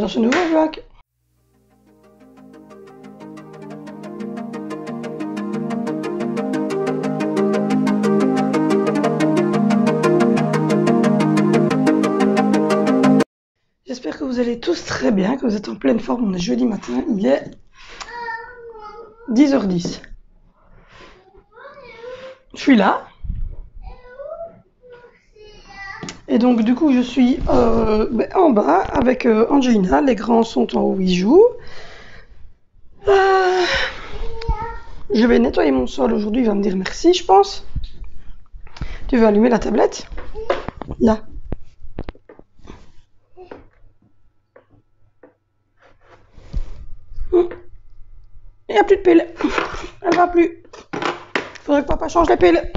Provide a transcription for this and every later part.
dans ce nouveau vlog. J'espère que vous allez tous très bien, que vous êtes en pleine forme. On est jeudi matin, il est 10h10. Je suis là. Et donc du coup je suis en bas avec Angelina. Les grands sont en haut, ils jouent. Je vais nettoyer mon sol aujourd'hui, il va me dire merci je pense. Tu veux allumer la tablette? Là. Il n'y a plus de piles. Elle va plus. Il faudrait que papa change les piles.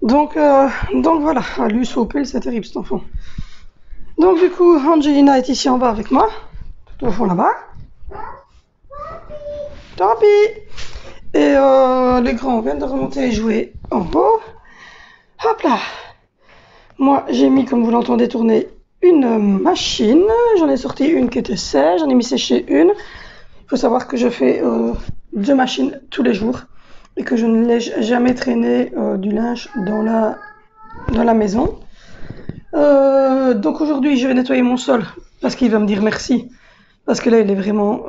Donc voilà, lui sous piles, c'est terrible cet enfant. Donc du coup, Angelina est ici en bas avec moi, tout au fond là-bas. Tant pis. Et les grands viennent de remonter et jouer en haut. Hop là. Moi, j'ai mis, comme vous l'entendez, tourner une machine. J'en ai sorti une qui était sèche, j'en ai mis sécher une. Il faut savoir que je fais 2 machines tous les jours et que je ne laisse jamais traîner du linge dans la maison. Donc aujourd'hui, je vais nettoyer mon sol parce qu'il va me dire merci. Parce que là, il est vraiment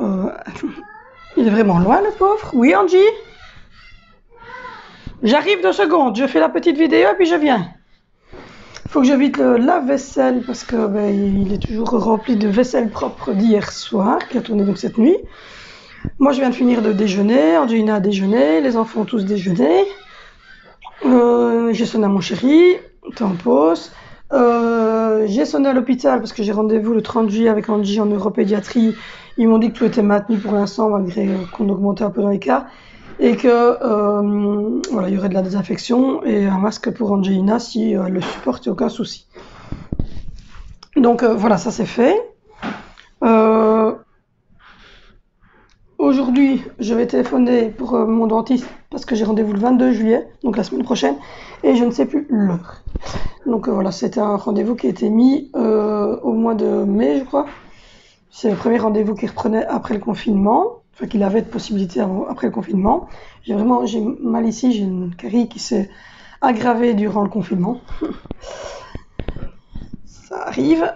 loin, le pauvre. Oui, Angie? J'arrive 2 secondes, je fais la petite vidéo et puis je viens. Il faut que je vide le lave-vaisselle parce que il est toujours rempli de vaisselle propre d'hier soir, qui a tourné donc cette nuit. Moi, je viens de finir de déjeuner, Angelina a déjeuné, les enfants ont tous déjeuné. J'ai sonné à mon chéri, t'es en pause. J'ai sonné à l'hôpital parce que j'ai rendez-vous le 30 juillet avec Angie en neuropédiatrie. Ils m'ont dit que tout était maintenu pour l'instant, malgré qu'on augmentait un peu dans les cas. Et que voilà, il y aurait de la désinfection et un masque pour Angelina si elle le supporte, aucun souci. Donc voilà, ça c'est fait. Aujourd'hui, je vais téléphoner pour mon dentiste parce que j'ai rendez-vous le 22 juillet, donc la semaine prochaine, et je ne sais plus l'heure. Donc voilà, c'était un rendez-vous qui a été mis au mois de mai, je crois. C'est le premier rendez-vous qu'il reprenait après le confinement. Enfin, qu'il avait de possibilités après le confinement. J'ai mal ici, j'ai une carie qui s'est aggravée durant le confinement. Ça arrive.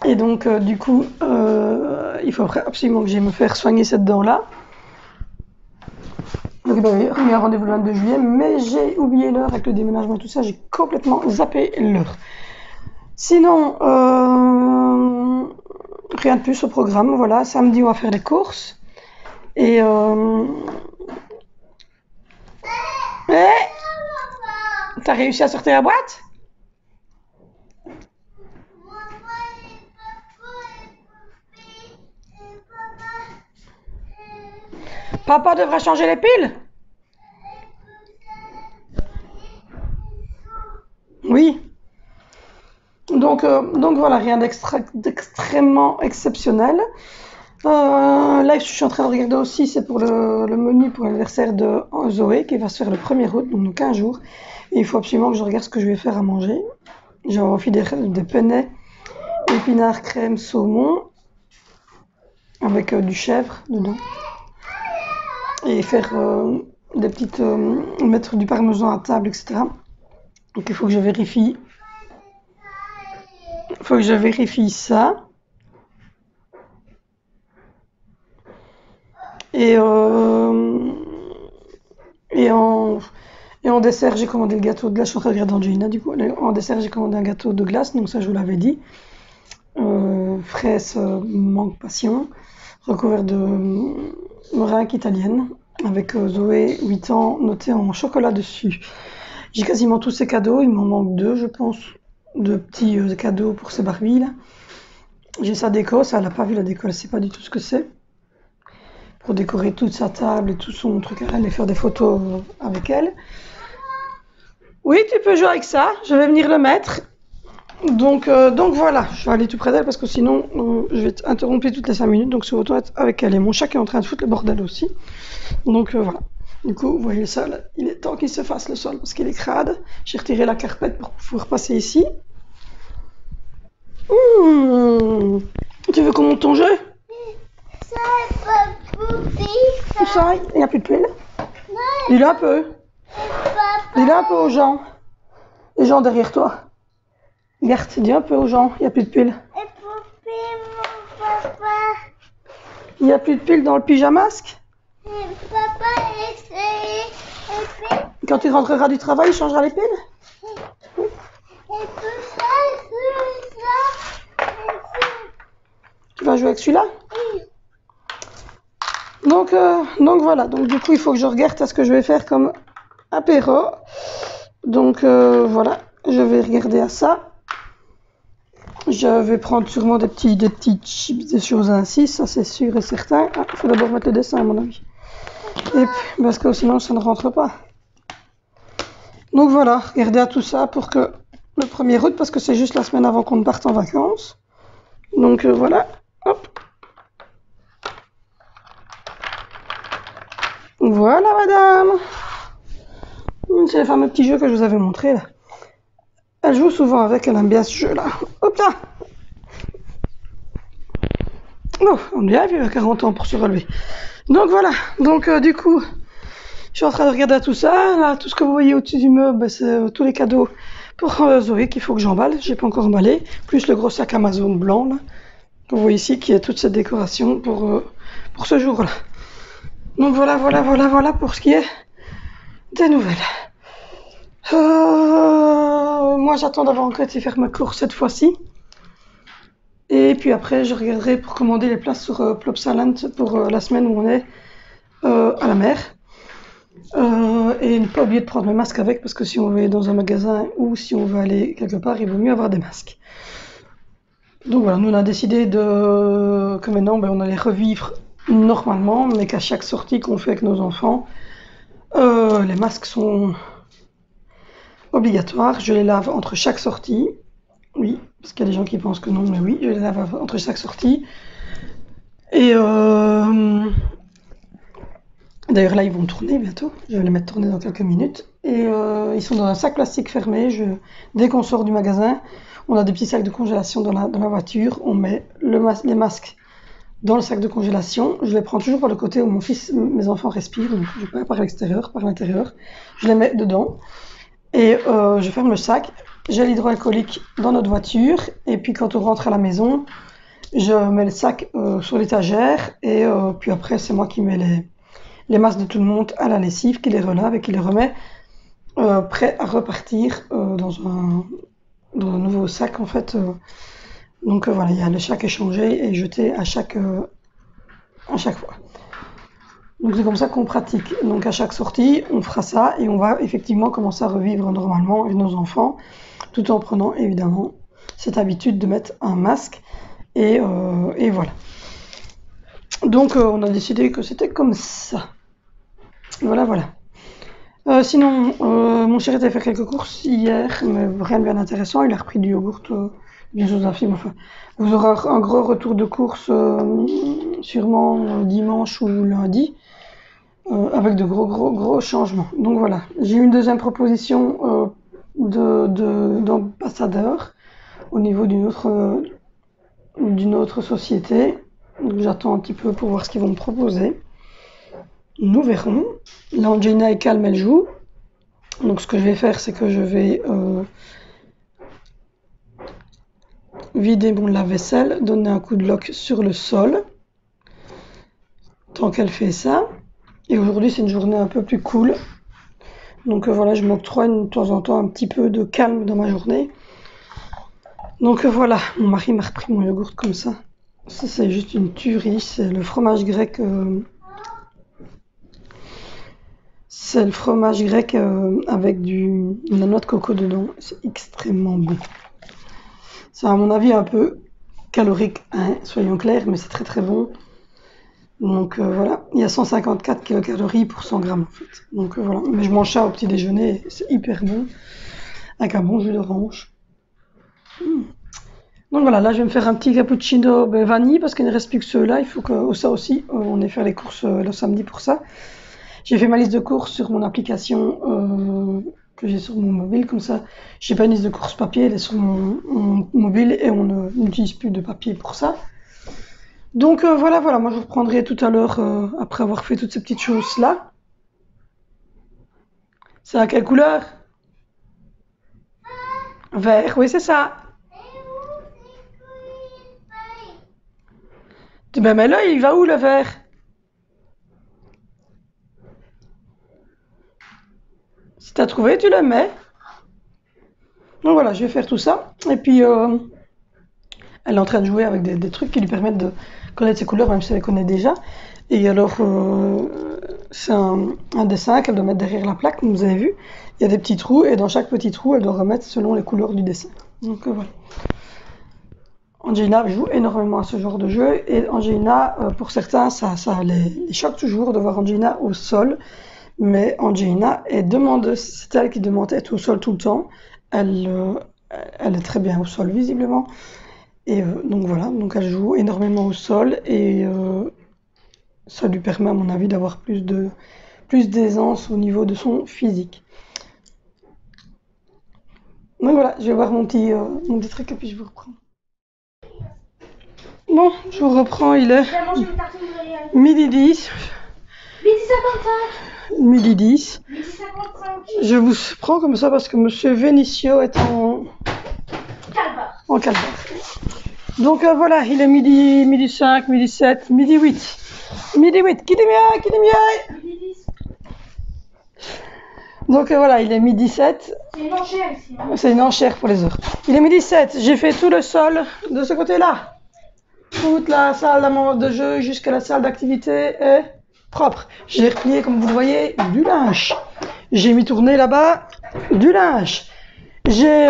Et donc, du coup, il faut absolument que j'aille me faire soigner cette dent-là. Donc, j'ai remis un rendez-vous le 22 juillet, mais j'ai oublié l'heure avec le déménagement et tout ça. J'ai complètement zappé l'heure. Sinon, rien de plus au programme. Voilà, samedi, on va faire les courses. Et t'as réussi à sortir la boîte? Papa devra changer les piles? Oui. Donc voilà, rien d'extrêmement exceptionnel. Là, je suis en train de regarder aussi, c'est pour le menu pour l'anniversaire de Zoé qui va se faire le 1er août, donc dans 15 jours. Et il faut absolument que je regarde ce que je vais faire à manger. J'ai envie des penne, épinards, crème, saumon, avec du chèvre dedans. Et faire des petites. Mettre du parmesan à table, etc. Donc il faut que je vérifie. Il faut que je vérifie ça. Et en dessert, j'ai commandé le gâteau de glace. Je suis en train de regarder Angelina, du coup. En dessert, j'ai commandé un gâteau de glace, donc ça, je vous l'avais dit. Fraise mangue passion, recouvert de meringue italienne, avec Zoé, 8 ans, noté en chocolat dessus. J'ai quasiment tous ces cadeaux, il m'en manque 2, je pense, de petits cadeaux pour ces Barbies, là. J'ai sa déco, ça, elle n'a pas vu la déco, elle ne sait pas du tout ce que c'est. Pour décorer toute sa table et tout son truc, elle et faire des photos avec elle. Oui, tu peux jouer avec ça, je vais venir le mettre. Donc voilà, je vais aller tout près d'elle parce que sinon je vais être interrompue toutes les 5 minutes, donc c'est autant être avec elle. Et mon chat est en train de foutre le bordel aussi. Donc voilà. Du coup, vous voyez ça, là, il est temps qu'il se fasse le sol parce qu'il est crade. J'ai retiré la carpette pour pouvoir passer ici. Tu veux qu'on monte ton jeu? Ça est pas poupée, Où ça? Il n'y a plus de pile? Non, Dis-le un peu. papa. Dis-le un peu aux gens. Les gens derrière toi. Regarde, dis un peu aux gens, il n'y a plus de piles. Et poupée, mon papa. Il n'y a plus de piles dans le pyjamasque. Et papa, et puis, Quand tu rentreras du travail, il changera les piles. et tout ça, Tu vas jouer avec celui-là. Donc voilà, donc du coup il faut que je regarde à ce que je vais faire comme apéro. Donc voilà, je vais regarder à ça. Je vais prendre sûrement des petits chips, des choses ainsi, ça c'est sûr et certain. Ah, il faut d'abord mettre le dessin à mon avis. Et puis, parce que sinon ça ne rentre pas. Donc voilà, regardez à tout ça pour que le 1er août, parce que c'est juste la semaine avant qu'on parte en vacances. Donc voilà, hop. Voilà madame. C'est le fameux petit jeu que je vous avais montré là. Elle joue souvent avec, elle aime bien ce jeu là. Hop là. Oh, on dirait qu'il a 40 ans pour se relever. Donc voilà, donc du coup, je suis en train de regarder à tout ça. Là, tout ce que vous voyez au-dessus du meuble, c'est tous les cadeaux pour Zoé qu'il faut que j'emballe. J'ai pas encore emballé. Plus le gros sac Amazon blanc là. Vous voyez ici qui est toute cette décoration pour ce jour-là. Donc voilà pour ce qui est des nouvelles. Moi j'attends d'avoir encore été faire ma course cette fois-ci. Et puis après je regarderai pour commander les places sur Plopsaland pour la semaine où on est à la mer. Et ne pas oublier de prendre le masque avec parce que si on veut aller dans un magasin ou si on veut aller quelque part, il vaut mieux avoir des masques. Donc voilà, nous on a décidé que maintenant on allait revivre normalement, mais qu'à chaque sortie qu'on fait avec nos enfants, les masques sont obligatoires. Je les lave entre chaque sortie. Oui, parce qu'il y a des gens qui pensent que non, mais oui, je les lave entre chaque sortie. Et d'ailleurs là ils vont tourner bientôt, je vais les mettre tourner dans quelques minutes. Et ils sont dans un sac plastique fermé. Dès qu'on sort du magasin, on a des petits sacs de congélation dans la voiture, on met les masques dans le sac de congélation. Je les prends toujours par le côté où mes enfants respirent, donc je pas par l'extérieur, par l'intérieur. Je les mets dedans et je ferme le sac. J'ai l'hydroalcoolique dans notre voiture et puis quand on rentre à la maison, je mets le sac sur l'étagère et puis après c'est moi qui mets les masques de tout le monde à la lessive, qui les relave et qui les remet prêts à repartir dans un nouveau sac en fait. Donc voilà, il y a le sac échangé et jeté à chaque fois. Donc c'est comme ça qu'on pratique. Donc à chaque sortie, on fera ça et on va effectivement commencer à revivre normalement avec nos enfants, tout en prenant évidemment cette habitude de mettre un masque et voilà. Donc on a décidé que c'était comme ça. Voilà. Sinon, mon chéri était faire quelques courses hier, mais rien de bien intéressant. Il a repris du yogourt, des choses infimes. Enfin, vous aurez un gros retour de course sûrement dimanche ou lundi, avec de gros changements. Donc voilà, j'ai eu une deuxième proposition d'ambassadeur au niveau d'une autre société. Donc j'attends un petit peu pour voir ce qu'ils vont me proposer. Nous verrons. Là, Angelina est calme, elle joue. Donc ce que je vais faire, c'est que je vais vider mon lave-vaisselle, donner un coup de lock sur le sol, tant qu'elle fait ça. Et aujourd'hui, c'est une journée un peu plus cool. Donc voilà, je m'octroie de temps en temps un petit peu de calme dans ma journée. Donc voilà, mon mari m'a repris mon yogourt comme ça. Ça, c'est juste une tuerie. C'est le fromage grec... C'est le fromage grec avec la noix de coco dedans. C'est extrêmement bon. C'est à mon avis un peu calorique, hein, soyons clairs, mais c'est très très bon. Donc voilà, il y a 154 kilocalories pour 100 grammes en fait. Donc voilà, mais je mange ça au petit déjeuner, c'est hyper bon, avec un bon jus d'orange. Donc voilà, là je vais me faire un petit cappuccino vanille parce qu'il ne reste plus que ceux-là. Il faut que ça aussi, on ait fait les courses le samedi pour ça. J'ai fait ma liste de courses sur mon application que j'ai sur mon mobile, comme ça j'ai pas une liste de courses papier, elle est sur mon mobile et on n'utilise plus de papier pour ça. Donc voilà, moi je vous reprendrai tout à l'heure après avoir fait toutes ces petites choses-là. C'est à quelle couleur? Vert, oui c'est ça. Ben mais là, il va où le vert? Si t'as trouvé, tu le mets. Donc voilà, je vais faire tout ça. Et puis, elle est en train de jouer avec des trucs qui lui permettent de connaître ses couleurs, même si elle les connaît déjà. Et alors, c'est un dessin qu'elle doit mettre derrière la plaque, comme vous avez vu. Il y a des petits trous, et dans chaque petit trou, elle doit remettre selon les couleurs du dessin. Donc voilà. Angelina joue énormément à ce genre de jeu, et Angelina, pour certains, ça les choque toujours de voir Angelina au sol. Mais Angelina c'est elle qui demande d'être au sol tout le temps. Elle est très bien au sol, visiblement. Et donc voilà, donc elle joue énormément au sol et ça lui permet, à mon avis, d'avoir plus d'aisance au niveau de son physique. Donc voilà, je vais voir mon petit truc et puis je vous reprends. Bon, je vous reprends, il est J'ai mangé une tartine de céréales. midi 10. Midi 55. Midi 10. Midi 55. Je vous prends comme ça parce que Monsieur Vénicio est Calbar. en calvaire. Donc voilà, il est midi 5, midi 7, midi 8. Midi 8, qui dit mieux? Midi 10. Donc voilà, il est midi 7. C'est une enchère ici. Hein. C'est une enchère pour les heures. Il est midi 7, j'ai fait tout le sol de ce côté-là. Toute la salle de jeu jusqu'à la salle d'activité est propre. J'ai replié, comme vous le voyez, du linge. J'ai mis tourner là-bas du linge. J'ai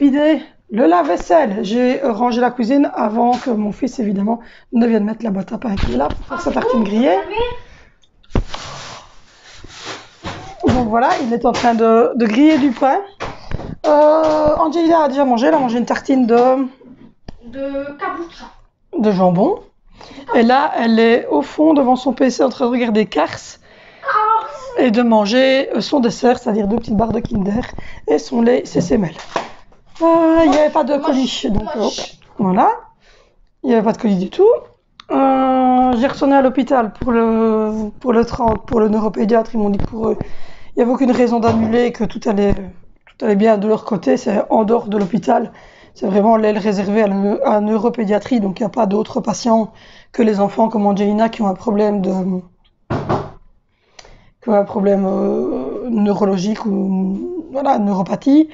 vidé le lave-vaisselle. J'ai rangé la cuisine avant que mon fils, évidemment, ne vienne mettre la boîte à pain qui est là pour faire sa tartine grillée. Donc voilà, il est en train de griller du pain. Angelina a déjà mangé, elle a mangé une tartine de caboutcha. De jambon. Et là, elle est au fond devant son PC en train de regarder Cars et de manger son dessert, c'est-à-dire 2 petites barres de Kinder et son lait CCML. Il n'y avait pas de colis, donc voilà. Il n'y avait pas de colis du tout. J'ai retourné à l'hôpital pour le 30, pour le neuropédiatre. Ils m'ont dit que pour eux, il n'y avait aucune raison d'annuler, que tout allait bien de leur côté. C'est en dehors de l'hôpital. C'est vraiment l'aile réservée à la neuropédiatrie, donc il n'y a pas d'autres patients que les enfants comme Angelina qui ont un problème neurologique ou voilà, neuropathie.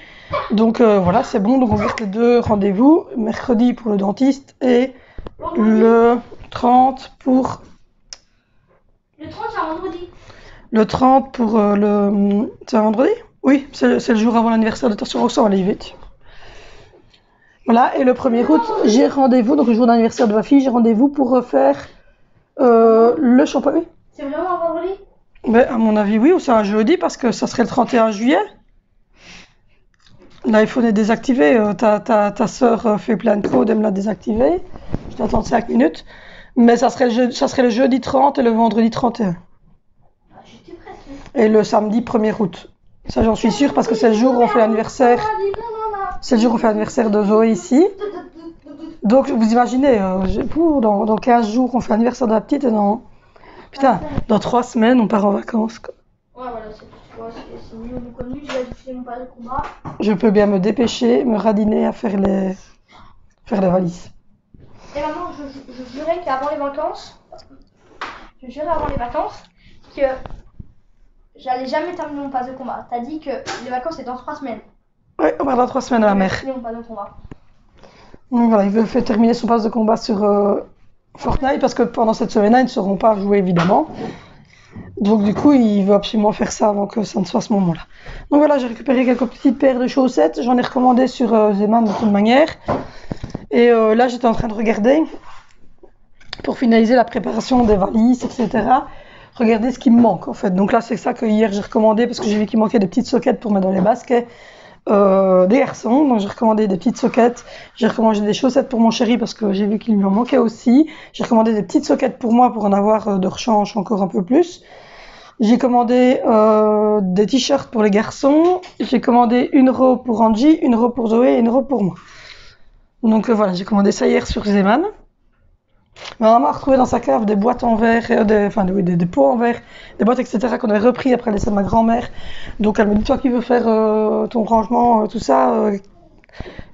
Donc voilà, c'est bon. Donc on reste les 2 rendez-vous, mercredi pour le dentiste et le 30 pour... Le 30, c'est un vendredi. Le 30 pour le... C'est un vendredi? Oui, c'est le jour avant l'anniversaire de Tassion Roxon, on va aller vite. Voilà, et le 1er août, j'ai rendez-vous, donc le jour d'anniversaire de ma fille, j'ai rendez-vous pour refaire le shampoing. C'est vraiment un vendredi? Ben, à mon avis, oui, ou c'est un jeudi, parce que ça serait le 31 juillet. L'iPhone est désactivé, ta soeur fait plein de codes, elle me l'a désactivé. Je t'attends 5 minutes. Mais ça serait le jeudi 30 et le vendredi 31. J'étais presque. Et le samedi 1er août. Ça, j'en suis sûre, parce que c'est le jour où on fait l'anniversaire. C'est le jour où on fait l'anniversaire de Zoé ici. Donc, vous imaginez, dans 15 jours, on fait l'anniversaire de la petite et dans 3 semaines, on part en vacances. Quoi. Ouais, voilà, c'est mieux ou connu. J'ai diffusé mon père de combat. Je peux bien me dépêcher, me radiner à faire les valises. Et maman, je jurais qu'avant les vacances, que j'allais jamais terminer mon pass de combat. T'as dit que les vacances c'est dans 3 semaines. Oui, on part dans 3 semaines à la mer. Mon pass de combat. Donc voilà, il veut faire terminer son pass de combat sur Fortnite parce que pendant cette semaine-là, ils ne seront pas joués évidemment. Donc du coup, il veut absolument faire ça avant que ça ne soit à ce moment-là. Donc voilà, j'ai récupéré quelques petites paires de chaussettes. J'en ai recommandé sur Zeman de toute manière. Et là, j'étais en train de regarder pour finaliser la préparation des valises, etc. Regardez ce qui me manque en fait. Donc là, c'est ça que hier j'ai recommandé parce que j'ai vu qu'il manquait des petites sockets pour mettre dans les baskets. Des garçons, donc j'ai recommandé des petites sockets, j'ai recommandé des chaussettes pour mon chéri parce que j'ai vu qu'il lui en manquait aussi, j'ai recommandé des petites sockets pour moi pour en avoir de rechange encore un peu plus, j'ai commandé des t-shirts pour les garçons, j'ai commandé une robe pour Angie, une robe pour Zoé et une robe pour moi. Donc voilà, j'ai commandé ça hier sur Zeman. Ma maman a retrouvé dans sa cave des boîtes en verre, des pots en verre, des boîtes, etc. qu'on avait repris après le décès de ma grand-mère. Donc elle me dit, toi qui veux faire ton rangement, tout ça,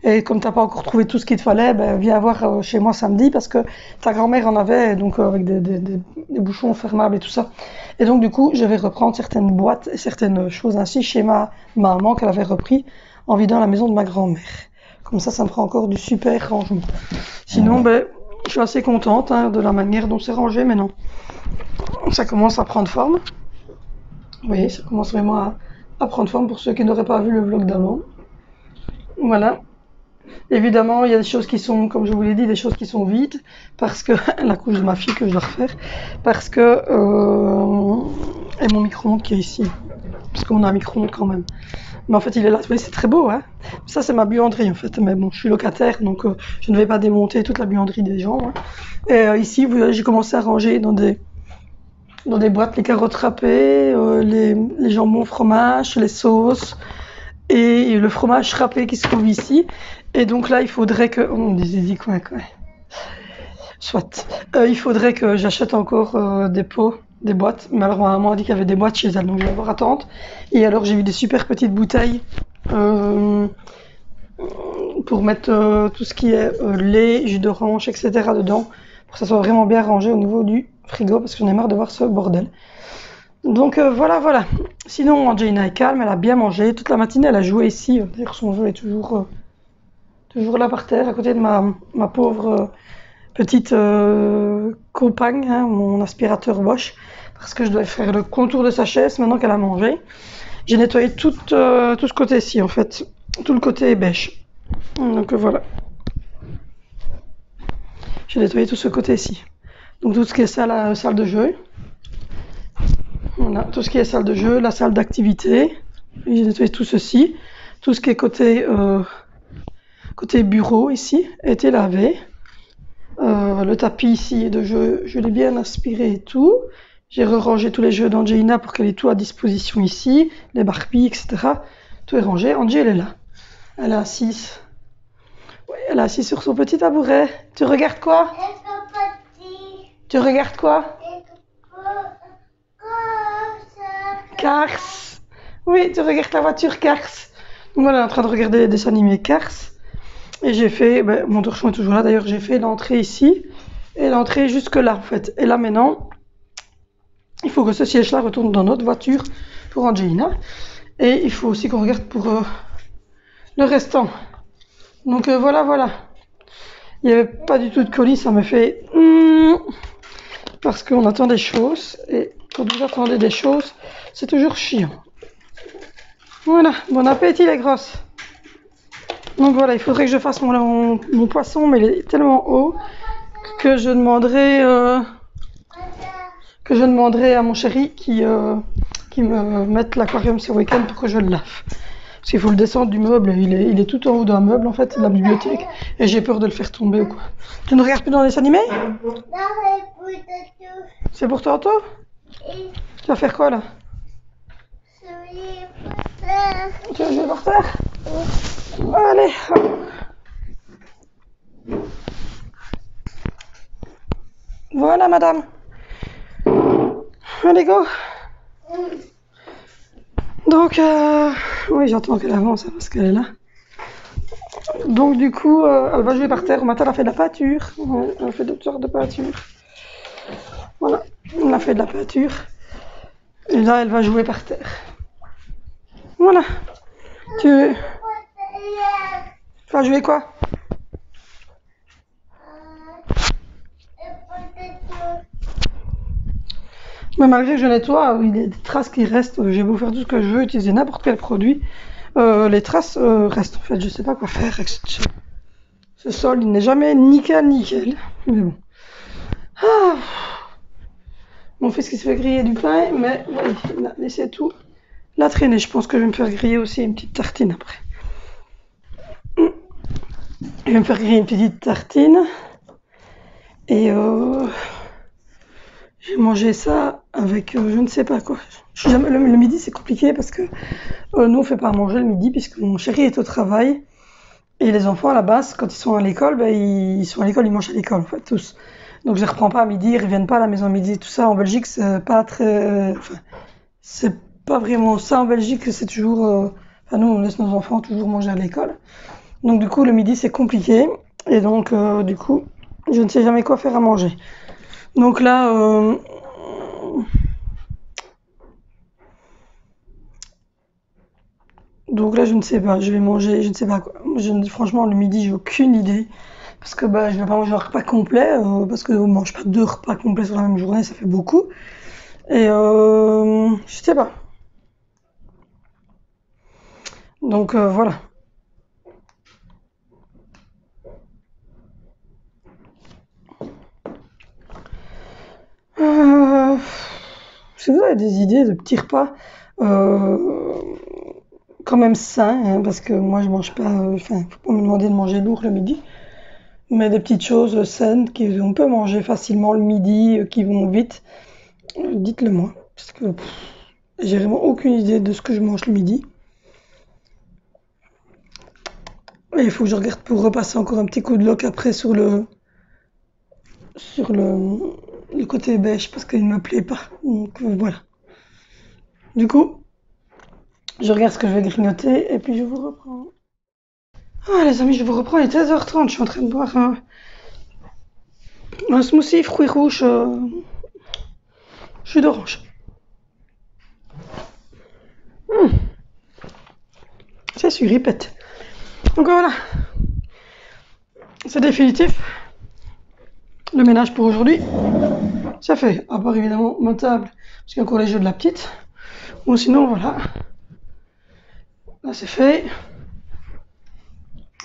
et comme t'as pas encore trouvé tout ce qu'il te fallait, ben, viens voir chez moi samedi parce que ta grand-mère en avait, donc avec des bouchons fermables et tout ça. Et donc du coup, je vais reprendre certaines boîtes et certaines choses ainsi chez ma maman qu'elle avait repris en vidant la maison de ma grand-mère. Comme ça me fera encore du super rangement. Sinon, ben, je suis assez contente de la manière dont c'est rangé maintenant. Ça commence à prendre forme. Vous voyez, ça commence vraiment à prendre forme pour ceux qui n'auraient pas vu le vlog d'avant. Voilà. Évidemment, il y a des choses qui sont, comme je vous l'ai dit, des choses qui sont vides, parce que la couche de ma fille que je dois refaire, parce que et mon micro-ondes qui est ici, parce qu'on a un micro-ondes quand même. Mais en fait, il est là. Oui, c'est très beau, hein. Ça, c'est ma buanderie en fait. Mais bon, je suis locataire, donc je ne vais pas démonter toute la buanderie des gens. Hein. Et ici, j'ai commencé à ranger dans des boîtes les carottes râpées, les jambons fromage, les sauces et le fromage râpé qui se trouve ici. Et donc là, il faudrait que... On dit quoi. Soit. Il faudrait que j'achète encore des pots, des boîtes. Mais alors, ma maman a dit qu'il y avait des boîtes chez elle, donc je vais devoir attendre. Et alors, j'ai vu des super petites bouteilles pour mettre tout ce qui est lait, jus d'orange, etc. dedans. Pour que ça soit vraiment bien rangé au niveau du frigo, parce que j'en ai marre de voir ce bordel. Donc voilà. Sinon, Angelina est calme, elle a bien mangé. Toute la matinée, elle a joué ici. D'ailleurs, son jeu est toujours là par terre, à côté de ma pauvre petite compagne, hein, mon aspirateur Bosch, parce que je dois faire le contour de sa chaise maintenant qu'elle a mangé. J'ai nettoyé tout ce côté-ci, en fait. Tout le côté beige. Donc voilà. J'ai nettoyé tout ce côté-ci. Donc tout ce qui est salle de jeu. Voilà, tout ce qui est salle de jeu, la salle d'activité. J'ai nettoyé tout ceci. Tout ce qui est côté bureau ici a été lavé. Le tapis ici de jeu, je l'ai bien aspiré et tout. J'ai rangé tous les jeux d'Angelina pour qu'elle ait tout à disposition ici. Les Barbies, etc. Tout est rangé. Angie, elle est là. Elle est assise. Oui, elle est assise sur son petit tabouret. Tu regardes quoi? Tu regardes quoi? Cars. Oui, tu regardes la voiture Cars. Donc voilà, elle est en train de regarder les dessins animés Cars. Et j'ai fait, mon torchon est toujours là, d'ailleurs j'ai fait l'entrée ici. Et l'entrée jusque là en fait. Et là maintenant, il faut que ce siège-là retourne dans notre voiture pour Angelina. Et il faut aussi qu'on regarde pour le restant. Donc voilà. Il n'y avait pas du tout de colis, ça me fait... parce qu'on attend des choses. Et quand vous attendez des choses, c'est toujours chiant. Voilà, bon appétit les grosses. Donc voilà, il faudrait que je fasse mon poisson, mais il est tellement haut que je demanderai à mon chéri qui me mette l'aquarium ce week-end pour que je le lave. Parce qu'il faut le descendre du meuble, il est tout en haut d'un meuble en fait, de la bibliothèque, et j'ai peur de le faire tomber ou quoi. Tu ne regardes plus dans les animés? C'est pour tantôt? Tu vas faire quoi là? Tu vas jouer par terre? Allez. Voilà madame. Allez go. Donc oui, j'entends qu'elle avance parce qu'elle est là. Donc du coup, elle va jouer par terre. Au matin, elle a fait de la peinture. Ouais, elle a fait d'autres sortes de peinture. Voilà, elle a fait de la peinture. Et là, elle va jouer par terre. Voilà. Tu vas jouer quoi? Mais malgré que je nettoie, il y a des traces qui restent. J'ai beau faire tout ce que je veux, utiliser n'importe quel produit. Les traces restent en fait. Je sais pas quoi faire avec ce sol. Il n'est jamais nickel. Mais bon. Ah. Mon fils qui se fait griller du pain, mais oui, il a laissé tout la traîner. Je pense que je vais me faire griller aussi une petite tartine après. Je vais me faire griller une petite tartine. Et j'ai mangé ça avec je ne sais pas quoi. Le midi c'est compliqué parce que nous on fait pas à manger le midi puisque mon chéri est au travail. Et les enfants à la base, quand ils sont à l'école, ils sont à l'école, ils mangent à l'école en fait tous. Donc je les reprends pas à midi, ils reviennent pas à la maison à midi, tout ça. En Belgique, c'est pas très... Enfin, c'est pas vraiment ça en Belgique, c'est toujours... Enfin, nous, on laisse nos enfants toujours manger à l'école. Donc du coup, le midi, c'est compliqué. Et donc, du coup, je ne sais jamais quoi faire à manger. Donc là... Donc là, je ne sais pas, je vais manger, je ne sais pas quoi. Franchement, le midi, j'ai aucune idée. Parce que bah, je vais pas manger un repas complet, parce qu'on mange pas 2 repas complets sur la même journée, ça fait beaucoup. Et je sais pas. Donc voilà. Euh, Si vous avez des idées de petits repas, euh, quand même sains, hein, parce que moi je mange pas, enfin, faut pas me demander de manger lourd le midi, mais des petites choses saines qu'on peut manger facilement le midi, qui vont vite, dites-le moi, parce que j'ai vraiment aucune idée de ce que je mange le midi. Et il faut que je regarde pour repasser encore un petit coup de loc après sur le côté beige parce qu'il ne me plaît pas. Donc voilà. Du coup, je regarde ce que je vais grignoter et puis je vous reprends. Ah les amis, je vous reprends, il est 13h30, je suis en train de boire un smoothie fruits rouges, jus d'orange. C'est sûr, il pète. Donc voilà, c'est définitif. Le ménage pour aujourd'hui, c'est fait. À part évidemment ma table, parce qu'il y a encore les jeux de la petite. Bon sinon voilà, là c'est fait.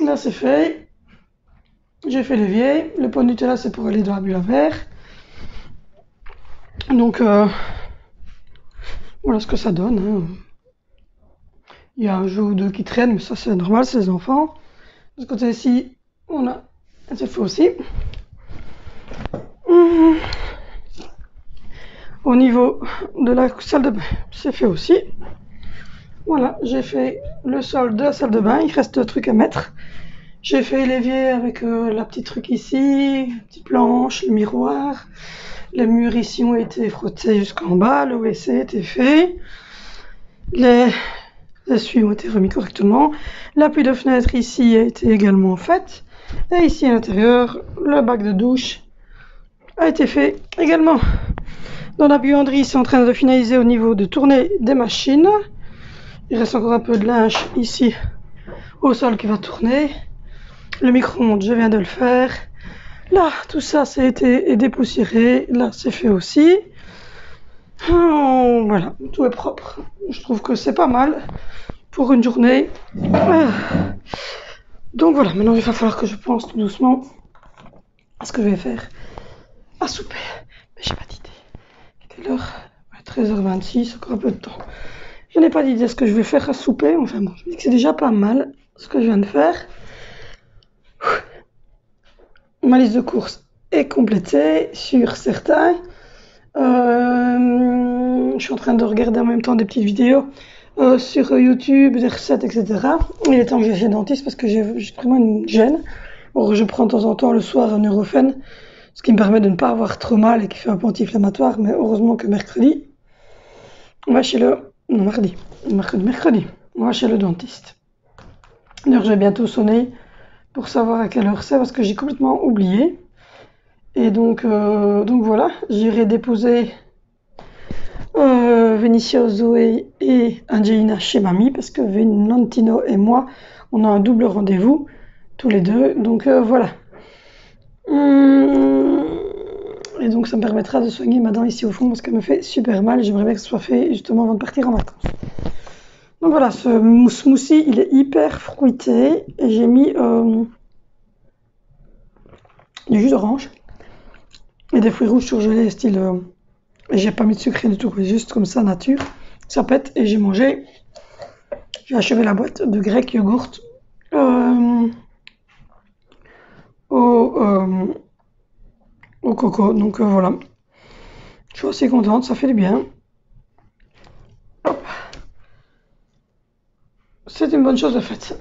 Là c'est fait. J'ai fait l'évier. Le pot de Nutella c'est pour aller dans la bulle à verre. Donc voilà ce que ça donne. Hein. Il y a un jeu ou deux qui traînent, mais ça c'est normal, c'est les enfants. De ce côté-ci, on a... C'est fait aussi. Au niveau de la salle de bain, c'est fait aussi. Voilà, j'ai fait le sol de la salle de bain, il reste 2 trucs à mettre. J'ai fait l'évier avec la petite truc ici, la petite planche, le miroir. Les murs ici ont été frottés jusqu'en bas, le WC était fait. Les essuies ont été remis correctement. L'appui de fenêtre ici a été également faite. Et ici à l'intérieur, le bac de douche a été fait également. Dans la buanderie, c'est en train de finaliser au niveau de tourner des machines. Il reste encore un peu de linge ici au sol qui va tourner. Le micro-ondes, je viens de le faire. Là, tout ça, ça a été dépoussiéré. Là, c'est fait aussi. Voilà, tout est propre. Je trouve que c'est pas mal pour une journée. Donc voilà, maintenant il va falloir que je pense tout doucement à ce que je vais faire à souper. Mais j'ai pas d'idée. Quelle heure? 13h26, encore un peu de temps. Je n'ai pas d'idée de ce que je vais faire à souper. Enfin bon, je me dis que c'est déjà pas mal ce que je viens de faire. Ma liste de courses est complétée sur certains. Je suis en train de regarder en même temps des petites vidéos sur YouTube, des recettes, etc. Il est temps que j'aille chez le dentiste parce que j'ai vraiment une gêne. Or, je prends de temps en temps le soir un Nurofen, ce qui me permet de ne pas avoir trop mal et qui fait un peu anti-inflammatoire. Mais heureusement que mercredi, on va chez le... Non, mercredi, on va chez le dentiste. D'ailleurs, j'ai bientôt sonné pour savoir à quelle heure c'est parce que j'ai complètement oublié. Et donc voilà, j'irai déposer Vénitia, Zoé et Angelina chez mamie parce que Venantino et moi, on a un double rendez-vous tous les deux. Donc voilà. Et donc ça me permettra de soigner ma dent ici au fond parce qu'elle me fait super mal. J'aimerais bien que ce soit fait justement avant de partir en vacances. Donc voilà, ce smoothie, il est hyper fruité. Et j'ai mis du jus d'orange et des fruits rouges surgelés, style... Et j'ai pas mis de sucre du tout, juste comme ça, nature. Ça pète et j'ai mangé. J'ai achevé la boîte de grec yogourt au coco. Donc voilà. Je suis assez contente, ça fait du bien. Hop. C'est une bonne chose de faite.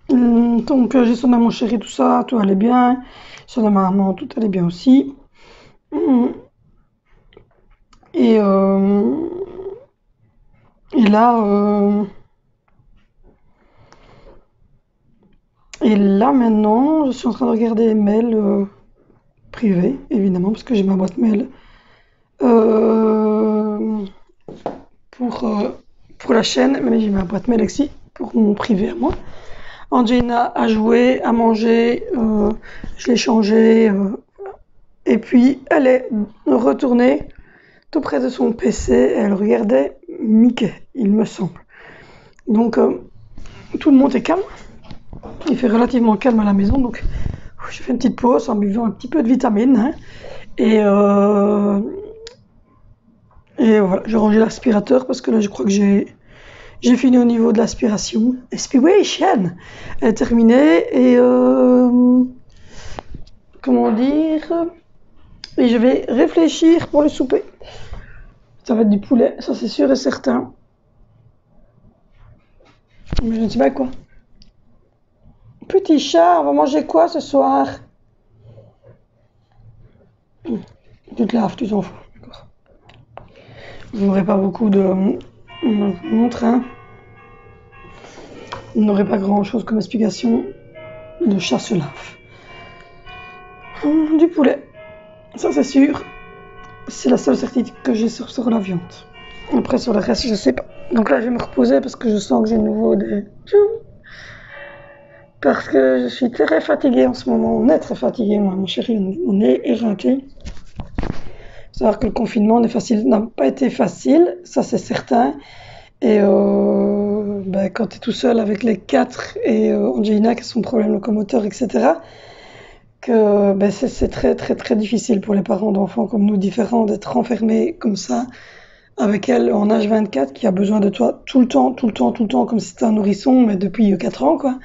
Donc j'ai sonné à mon chéri, tout ça, tout allait bien. J'ai sonné à ma maman, tout allait bien aussi. Hum, Et, euh, et là, maintenant, je suis en train de regarder les mails privés, évidemment, parce que j'ai ma boîte mail euh, pour, euh, pour la chaîne, mais j'ai ma boîte mail aussi pour mon privé à moi. Angelina a joué, a mangé, je l'ai changé, et puis elle est retournée tout près de son PC et elle regardait Mickey, il me semble. Donc tout le monde est calme, il fait relativement calme à la maison, donc je fais une petite pause en buvant un petit peu de vitamines, hein, et, euh, et voilà, je rangeais l'aspirateur parce que là je crois que j'ai fini au niveau de l'aspiration. Aspiration est terminée et comment dire, et je vais réfléchir pour le souper. Ça va être du poulet, ça c'est sûr et certain. Mais je ne sais pas quoi. Petit chat, on va manger quoi ce soir? Tu te laves, tu t'en fous. D'accord. Vous n'aurez pas beaucoup de montres, hein. Vous n'aurez pas grand chose comme explication. Le chat se lave. Du poulet, ça c'est sûr. C'est la seule certitude que j'ai sur la viande. Après sur le reste, je sais pas. Donc là, je vais me reposer parce que je sens que j'ai de nouveau des... Parce que je suis très fatiguée en ce moment. On est très fatigué, moi, mon chéri. On est éreinté. Faut savoir que le confinement n'a pas été facile, ça c'est certain. Et quand tu es tout seul avec les 4 et Angelina qui a son problème locomoteur, etc., que c'est très très très difficile pour les parents d'enfants comme nous, différents, d'être enfermés comme ça, avec elle en H24 qui a besoin de toi tout le temps, tout le temps, tout le temps, comme si c'était un nourrisson, mais depuis 4 ans, quoi.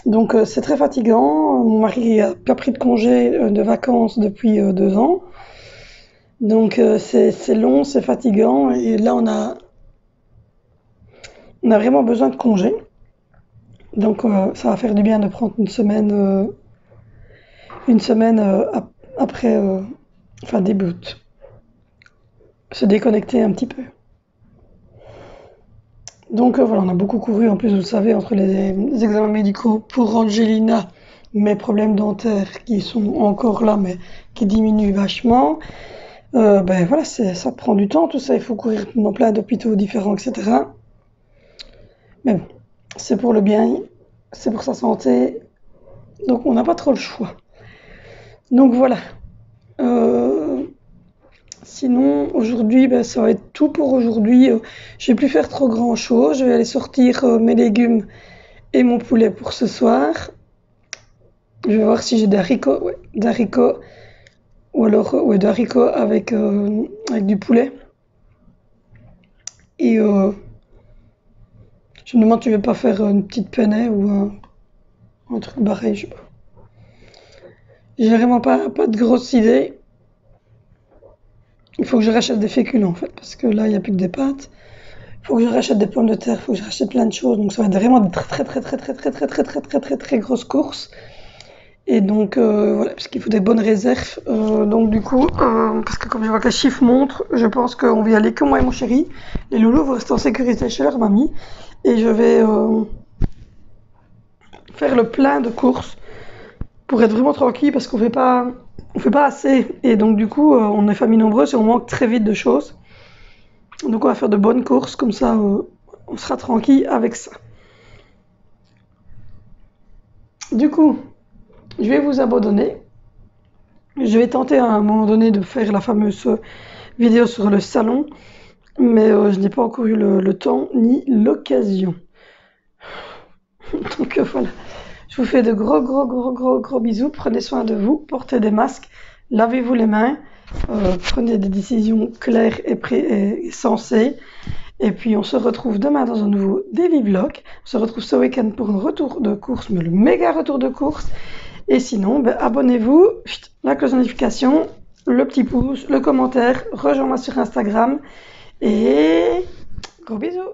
Donc c'est très fatigant. Mon mari a pas pris de congé de vacances depuis 2 ans. Donc c'est long, c'est fatigant. Et là, on a vraiment besoin de congé. Donc ça va faire du bien de prendre une semaine après, début août. Se déconnecter un petit peu. Donc voilà, on a beaucoup couru, en plus vous le savez, entre les examens médicaux pour Angelina, mes problèmes dentaires qui sont encore là, mais qui diminuent vachement. Voilà, ça prend du temps, tout ça, il faut courir dans plein d'hôpitaux différents, etc. Mais bon, c'est pour le bien, c'est pour sa santé, donc on n'a pas trop le choix. Donc voilà. Sinon, aujourd'hui, ça va être tout pour aujourd'hui. Je vais plus faire trop grand chose. Je vais aller sortir mes légumes et mon poulet pour ce soir. Je vais voir si j'ai des haricots, ouais, d'haricots, ou alors des haricots avec du poulet. Et je me demande, tu veux pas faire une petite penne ou un truc pareil, je sais pas. J'ai vraiment pas de grosse idée. Il faut que je rachète des féculents en fait, parce que là il n'y a plus que des pâtes. Il faut que je rachète des pommes de terre, il faut que je rachète plein de choses. Donc ça va être vraiment des très grosses courses. Et donc voilà, parce qu'il faut des bonnes réserves. Donc du coup, parce que comme je vois que les chiffres montrent, je pense qu'on va y aller que moi et mon chéri. Les loulous vont rester en sécurité chez leur mamie. Et je vais faire le plein de courses pour être vraiment tranquille parce qu'on fait pas assez. Et donc du coup, on est famille nombreuse et on manque très vite de choses. Donc on va faire de bonnes courses, comme ça on sera tranquille avec ça. Du coup, je vais vous abandonner. Je vais tenter à un moment donné de faire la fameuse vidéo sur le salon, mais je n'ai pas encore eu le temps ni l'occasion. Donc voilà. Je vous fais de gros bisous. Prenez soin de vous, portez des masques, lavez-vous les mains, prenez des décisions claires et sensées. Et puis on se retrouve demain dans un nouveau Daily Vlog. On se retrouve ce week-end pour un retour de course, mais le méga retour de course. Et sinon, abonnez-vous, la cloche de notification, le petit pouce, le commentaire, rejoins-moi sur Instagram. Et gros bisous!